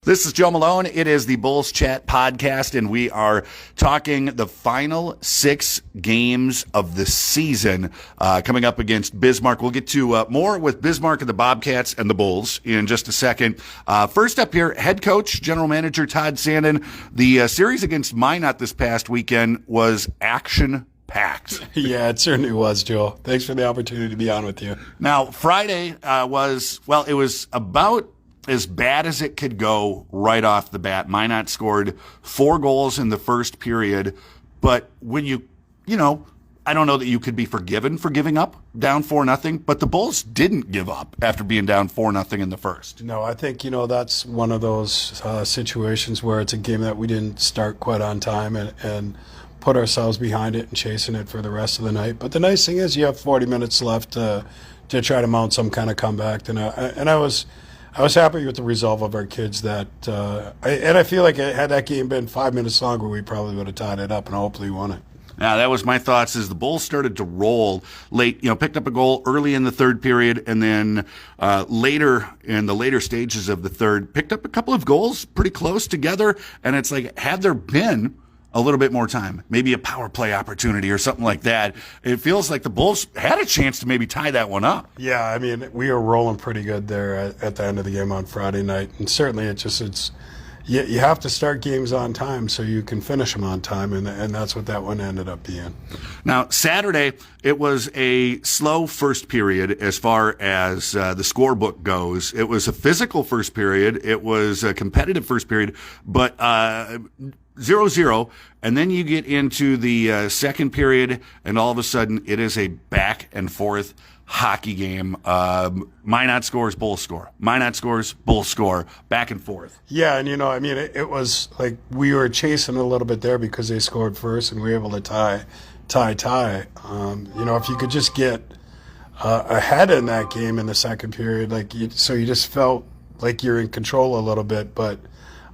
This is Joe Malone. It is the Bulls Chat podcast, and we are talking the final 6 games of the season coming up against Bismarck. We'll get to more with Bismarck and the Bobcats and the Bulls in just a second. First up here, head coach, general manager Todd Sanden. The series against Minot this past weekend was action-packed. Yeah, it certainly was, Joe. Thanks for the opportunity to be on with you. Now, Friday it was about as bad as it could go right off the bat. Minot scored 4 goals in the first period, but when I don't know that you could be forgiven for giving up down 4-0, but the Bulls didn't give up after being down 4-0 in the first. No, I think, that's one of those situations where it's a game that we didn't start quite on time and put ourselves behind it and chasing it for the rest of the night. But the nice thing is you have 40 minutes left to try to mount some kind of comeback. And I was happy with the resolve of our kids I feel like had that game been 5 minutes longer, we probably would have tied it up and hopefully won it. Now, that was my thoughts as the Bulls started to roll late, picked up a goal early in the third period, and then later in the later stages of the third, picked up a couple of goals pretty close together, and it's like, had there been a little bit more time, maybe a power play opportunity or something like that, it feels like the Bulls had a chance to maybe tie that one up. Yeah, we were rolling pretty good there at the end of the game on Friday night, and certainly you have to start games on time so you can finish them on time, and that's what that one ended up being. Now, Saturday, it was a slow first period as far as the scorebook goes. It was a physical first period. It was a competitive first period, but 0-0, and then you get into the second period, and all of a sudden it is a back and forth hockey game. Minot scores, Bulls score. Minot scores, Bulls score. Back and forth. Yeah, and it was like we were chasing a little bit there because they scored first, and we were able to tie. If you could just get ahead in that game in the second period, so you just felt like you're in control a little bit, but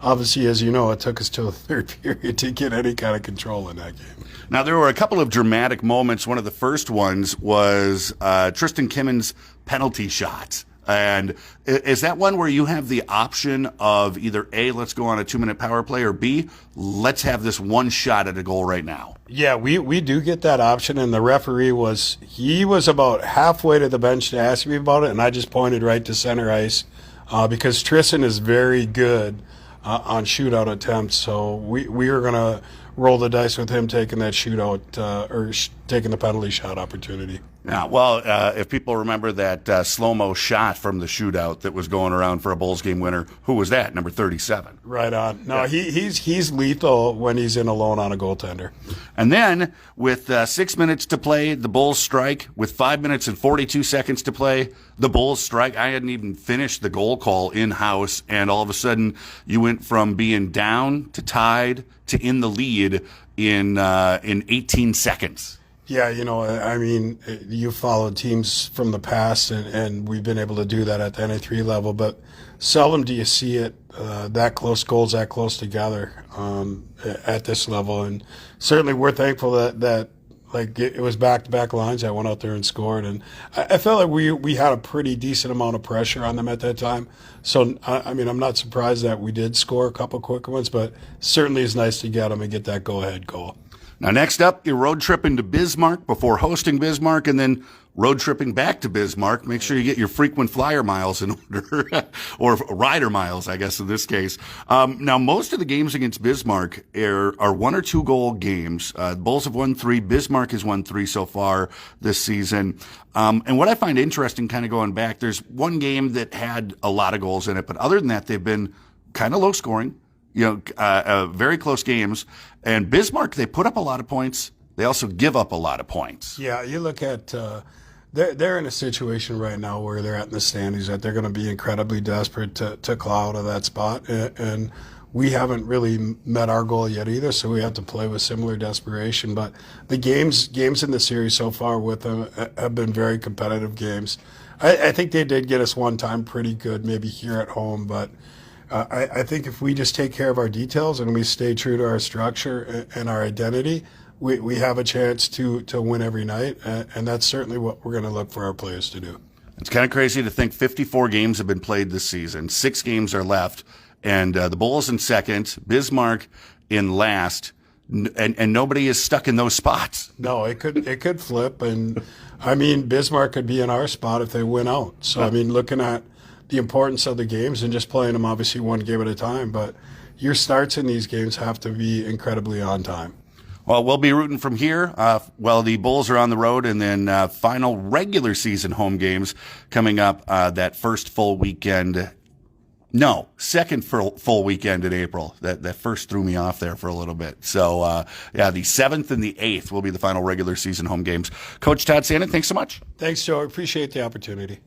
obviously, as you know, it took us till the third period to get any kind of control in that game. Now, there were a couple of dramatic moments. One of the first ones was Tristan Kimmon's penalty shot. And is that one where you have the option of either A, let's go on a 2-minute power play, or B, let's have this one shot at a goal right now? Yeah, we do get that option, and the referee was about halfway to the bench to ask me about it, and I just pointed right to center ice because Tristan is very good on shootout attempts, so we were going to roll the dice with him taking that shootout taking the penalty shot opportunity. Yeah, well, if people remember that slow-mo shot from the shootout that was going around for a Bulls game winner, who was that? Number 37. Right on. No, yeah. He's lethal when he's in alone on a goaltender. And then with 6 minutes to play, the Bulls strike. With 5 minutes and 42 seconds to play, the Bulls strike. I hadn't even finished the goal call in-house, and all of a sudden you went from being down to tied to in the lead in 18 seconds. Yeah, you followed teams from the past, and we've been able to do that at the NA3 level, but seldom do you see it that close, goals that close together at this level. And certainly we're thankful that it was back-to-back lines that went out there and scored. And I felt like we had a pretty decent amount of pressure on them at that time. So, I'm not surprised that we did score a couple quick ones, but certainly it's nice to get them and get that go-ahead goal. Now, next up, you're road tripping to Bismarck before hosting Bismarck, and then road tripping back to Bismarck. Make sure you get your frequent flyer miles in order, or rider miles, I guess, in this case. Now, most of the games against Bismarck are 1 or 2 goal games. The Bulls have won 3. Bismarck has won 3 so far this season. And what I find interesting kind of going back, there's one game that had a lot of goals in it, but other than that, they've been kind of low scoring. Very close games. And Bismarck, they put up a lot of points. They also give up a lot of points. Yeah, you look at they're in a situation right now where they're at in the standings that they're going to be incredibly desperate to claw out of that spot. And we haven't really met our goal yet either, so we have to play with similar desperation. But the games in the series so far with them have been very competitive games. I think they did get us one time pretty good, maybe here at home, but I think if we just take care of our details and we stay true to our structure and our identity, we have a chance to win every night, and that's certainly what we're going to look for our players to do. It's kind of crazy to think 54 games have been played this season. 6 games are left, and the Bulls in second, Bismarck in last, and nobody is stuck in those spots. No, it could flip, and I mean Bismarck could be in our spot if they win out. So I mean, looking at the importance of the games and just playing them obviously one game at a time, but your starts in these games have to be incredibly on time. Well, we'll be rooting from here. The Bulls are on the road, and then final regular season home games coming up that first full weekend. No, second full weekend in April. That first threw me off there for a little bit. So, the 7th and the 8th will be the final regular season home games. Coach Todd Sanden, thanks so much. Thanks, Joe. I appreciate the opportunity.